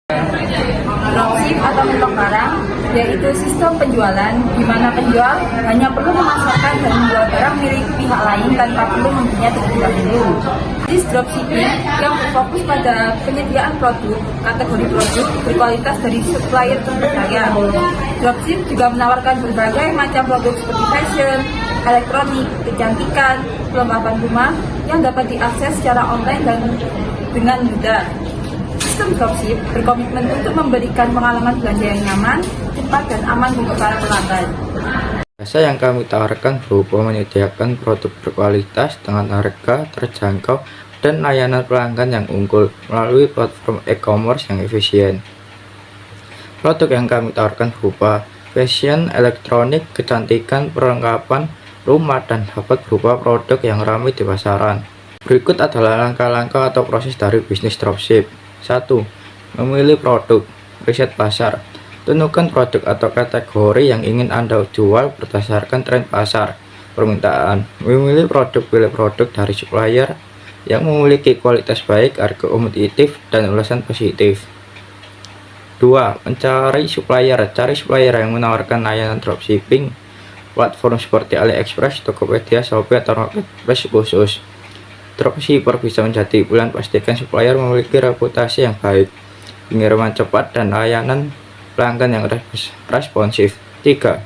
Dropship atau mentok barang yaitu sistem penjualan di mana penjual hanya perlu memasarkan dan menjual barang milik pihak lain tanpa perlu membelinya terlebih dahulu. Jenis dropshipping yang berfokus pada penyediaan produk, kategori produk berkualitas dari supplier terpercaya. Dropship juga menawarkan berbagai macam produk seperti fashion, elektronik, kecantikan, perlengkapan rumah yang dapat diakses secara online dan dengan mudah. Sistem dropship berkomitmen untuk memberikan pengalaman belanja yang nyaman, cepat, dan aman untuk para pelanggan. Jasa yang kami tawarkan berupa menyediakan produk berkualitas dengan harga terjangkau dan layanan pelanggan yang unggul melalui platform e-commerce yang efisien. Produk yang kami tawarkan berupa fashion, elektronik, kecantikan, perlengkapan rumah, dan dapat berupa produk yang ramai di pasaran. Berikut adalah langkah-langkah atau proses dari bisnis dropship. 1. Memilih produk. Riset pasar. Tentukan produk atau kategori yang ingin Anda jual berdasarkan tren pasar, permintaan. Memilih produk. Pilih produk dari supplier yang memiliki kualitas baik, harga kompetitif, dan ulasan positif. 2. Mencari supplier. Cari supplier yang menawarkan layanan dropshipping. Platform seperti AliExpress, Tokopedia, Shopee, atau Marketplace khusus. Dropshipper bisa menjadi bulan. Pastikan supplier memiliki reputasi yang baik, pengiriman cepat, dan layanan pelanggan yang responsif. 3.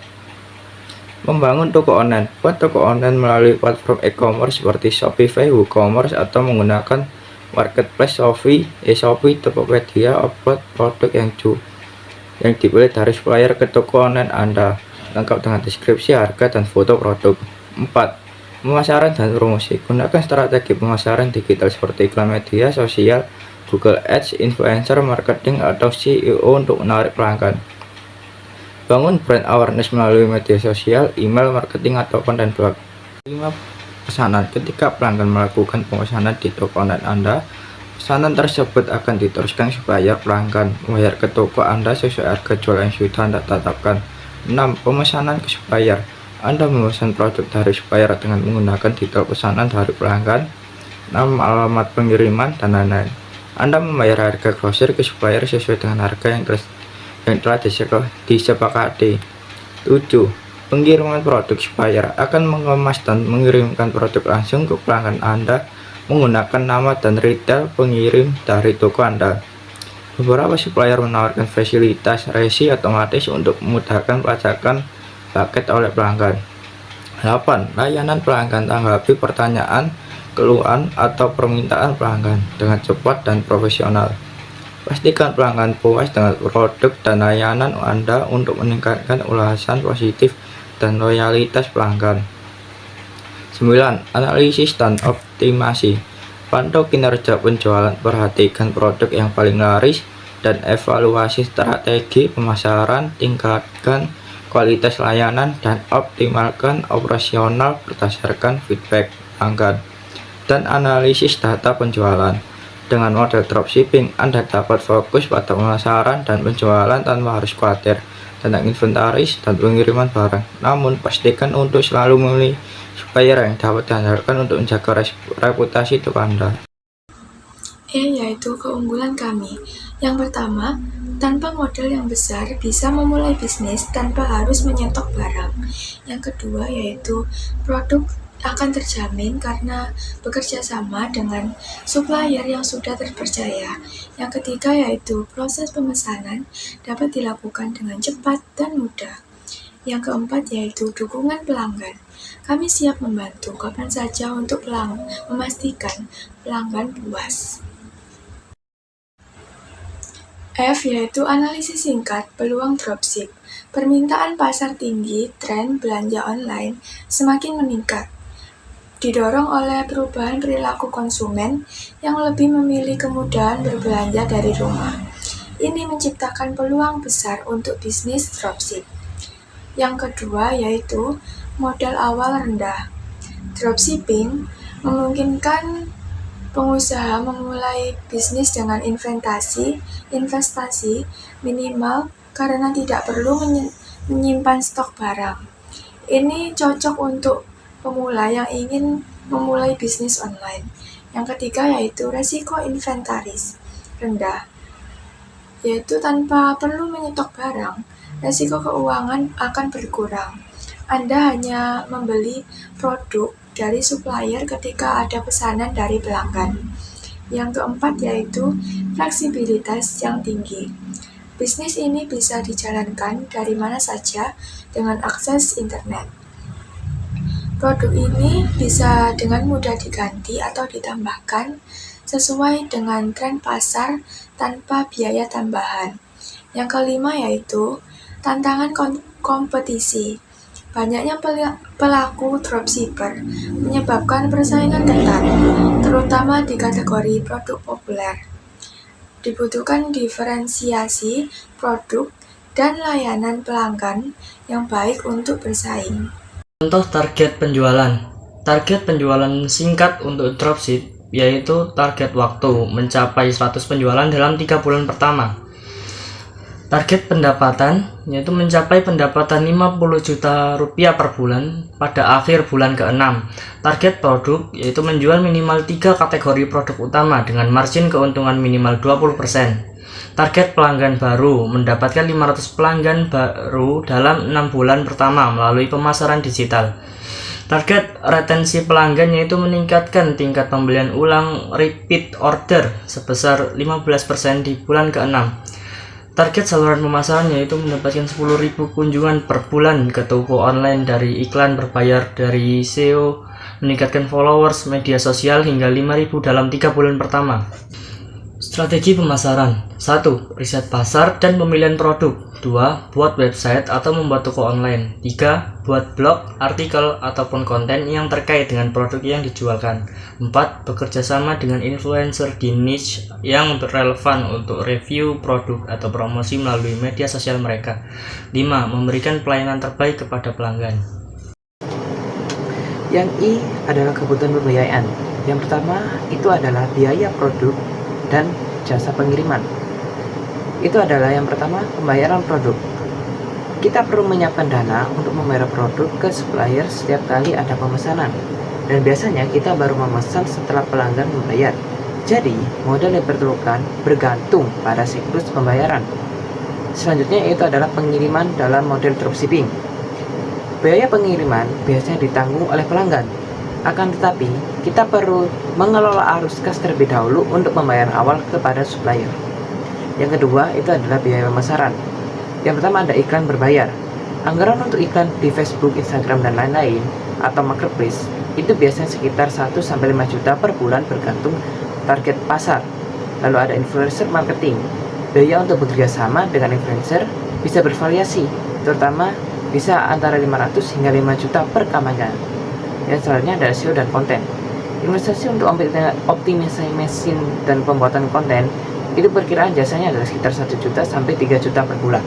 Membangun toko online. Buat toko online melalui platform e-commerce seperti Shopify, WooCommerce, atau menggunakan Marketplace Shopee, Tokopedia. Upload produk yang dipilih dari supplier ke toko online Anda, lengkap dengan deskripsi, harga, dan foto produk. 4. Pemasaran dan promosi. Gunakan strategi pemasaran digital seperti iklan media sosial, Google Ads, influencer marketing, atau SEO untuk menarik pelanggan. Bangun brand awareness melalui media sosial, email marketing, atau konten blog. 5. Pesanan. Ketika pelanggan melakukan pemesanan di toko online Anda, pesanan tersebut akan diteruskan supplier pelanggan membayar ke toko Anda sesuai harga jual yang sudah Anda tetapkan. 6. Pemesanan ke supplier. Anda memesan produk dari supplier dengan menggunakan detail pesanan dari pelanggan, nama, alamat pengiriman, dan lain-lain. Anda membayar harga grosir ke supplier sesuai dengan harga yang telah disepakati. 7. Pengiriman produk. Supplier akan mengemas dan mengirimkan produk langsung ke pelanggan Anda menggunakan nama dan retail pengirim dari toko Anda. Beberapa supplier menawarkan fasilitas resi otomatis untuk memudahkan pelacakan paket oleh pelanggan. 8. Layanan pelanggan. Tanggapi pertanyaan, keluhan, atau permintaan pelanggan dengan cepat dan profesional. Pastikan pelanggan puas dengan produk dan layanan Anda untuk meningkatkan ulasan positif dan loyalitas pelanggan. 9. Analisis dan optimasi. Pantau kinerja penjualan, perhatikan produk yang paling laris, dan evaluasi strategi pemasaran. Tingkatkan kualitas layanan dan optimalkan operasional berdasarkan feedback pelanggan. Dan analisis data penjualan. Dengan model dropshipping, Anda dapat fokus pada pemasaran dan penjualan tanpa harus khawatir tentang inventaris dan pengiriman barang. Namun, pastikan untuk selalu memilih supplier yang dapat diandalkan untuk menjaga reputasi toko Anda. Yaitu keunggulan kami. Yang pertama, tanpa modal yang besar bisa memulai bisnis tanpa harus menyetok barang. Yang kedua yaitu produk akan terjamin karena bekerja sama dengan supplier yang sudah terpercaya. Yang ketiga yaitu proses pemesanan dapat dilakukan dengan cepat dan mudah. Yang keempat yaitu dukungan pelanggan. Kami siap membantu kapan saja untuk memastikan pelanggan puas. F yaitu analisis singkat peluang dropship. Permintaan pasar tinggi, tren belanja online semakin meningkat. Didorong oleh perubahan perilaku konsumen yang lebih memilih kemudahan berbelanja dari rumah. Ini menciptakan peluang besar untuk bisnis dropship. Yang kedua yaitu modal awal rendah. Dropshipping memungkinkan pengusaha memulai bisnis dengan investasi minimal karena tidak perlu menyimpan stok barang. Ini cocok untuk pemula yang ingin memulai bisnis online. Yang ketiga yaitu resiko inventaris rendah. yaitu tanpa perlu menyetok barang, resiko keuangan akan berkurang. Anda hanya membeli produk dari supplier ketika ada pesanan dari pelanggan. Yang keempat yaitu fleksibilitas yang tinggi. Bisnis ini bisa dijalankan dari mana saja dengan akses internet. Produk ini bisa dengan mudah diganti atau ditambahkan sesuai dengan tren pasar tanpa biaya tambahan. Yang kelima yaitu tantangan kompetisi. Banyaknya pelaku dropshipper menyebabkan persaingan ketat, terutama di kategori produk populer. Dibutuhkan diferensiasi produk dan layanan pelanggan yang baik untuk bersaing. Contoh target penjualan. Target penjualan singkat untuk dropship yaitu target waktu mencapai 100 penjualan dalam 3 bulan pertama. Target pendapatan yaitu mencapai pendapatan 50 juta rupiah per bulan pada akhir bulan ke-6. Target produk yaitu menjual minimal 3 kategori produk utama dengan margin keuntungan minimal 20%. Target pelanggan baru mendapatkan 500 pelanggan baru dalam 6 bulan pertama melalui pemasaran digital. Target retensi pelanggan yaitu meningkatkan tingkat pembelian ulang repeat order sebesar 15% di bulan ke-6. Target saluran pemasaran yaitu mendapatkan 10.000 kunjungan per bulan ke toko online dari iklan berbayar dari SEO, meningkatkan followers media sosial hingga 5.000 dalam 3 bulan pertama. Strategi pemasaran. 1. Riset pasar dan pemilihan produk. 2. Buat website atau membuat toko online. 3. Buat blog, artikel, ataupun konten yang terkait dengan produk yang dijualkan. 4. Bekerja sama dengan influencer di niche yang relevan untuk review produk atau promosi melalui media sosial mereka. 5. Memberikan pelayanan terbaik kepada pelanggan. Yang I adalah kebutuhan pembiayaan. Yang pertama itu adalah biaya produk dan jasa pengiriman. Itu adalah yang pertama, pembayaran produk. Kita perlu menyiapkan dana untuk membayar produk ke supplier setiap kali ada pemesanan. Dan biasanya kita baru memesan setelah pelanggan membayar. Jadi, modal yang diperlukan bergantung pada siklus pembayaran. Selanjutnya itu adalah pengiriman dalam model dropshipping. Biaya pengiriman biasanya ditanggung oleh pelanggan. Akan tetapi, kita perlu mengelola arus kas terlebih dahulu untuk pembayaran awal kepada supplier. Yang kedua, itu adalah biaya pemasaran. Yang pertama ada iklan berbayar. Anggaran untuk iklan di Facebook, Instagram, dan lain-lain, atau marketplace, itu biasanya sekitar 1-5 juta per bulan bergantung target pasar. Lalu ada influencer marketing. Biaya untuk bekerja sama dengan influencer bisa bervariasi, terutama bisa antara 500 hingga 5 juta per kampanye. Yang selanjutnya ada SEO dan konten. Investasi untuk optimisasi mesin dan pembuatan konten itu perkiraan jasanya adalah sekitar 1 juta sampai 3 juta per bulan.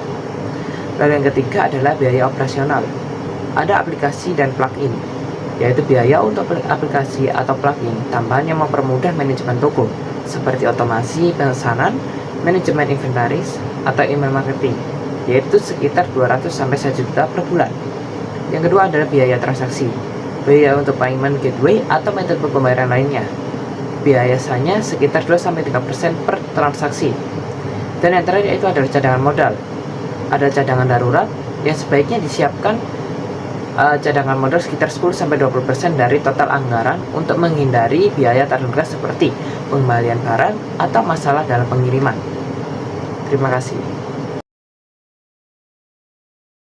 Lalu yang ketiga adalah biaya operasional. Ada aplikasi dan plugin, yaitu biaya untuk aplikasi atau plugin tambahan yang mempermudah manajemen toko, seperti otomasi pemesanan, manajemen inventaris, atau email marketing, yaitu sekitar 200 sampai 1 juta per bulan. Yang kedua adalah biaya transaksi. Biaya untuk payment gateway atau metode pembayaran lainnya. Biasanya sekitar 2-3% per transaksi. Dan yang terakhir itu adalah cadangan modal. Ada cadangan darurat yang sebaiknya disiapkan cadangan modal sekitar 10-20% dari total anggaran untuk menghindari biaya terduga seperti pengembalian barang atau masalah dalam pengiriman. Terima kasih.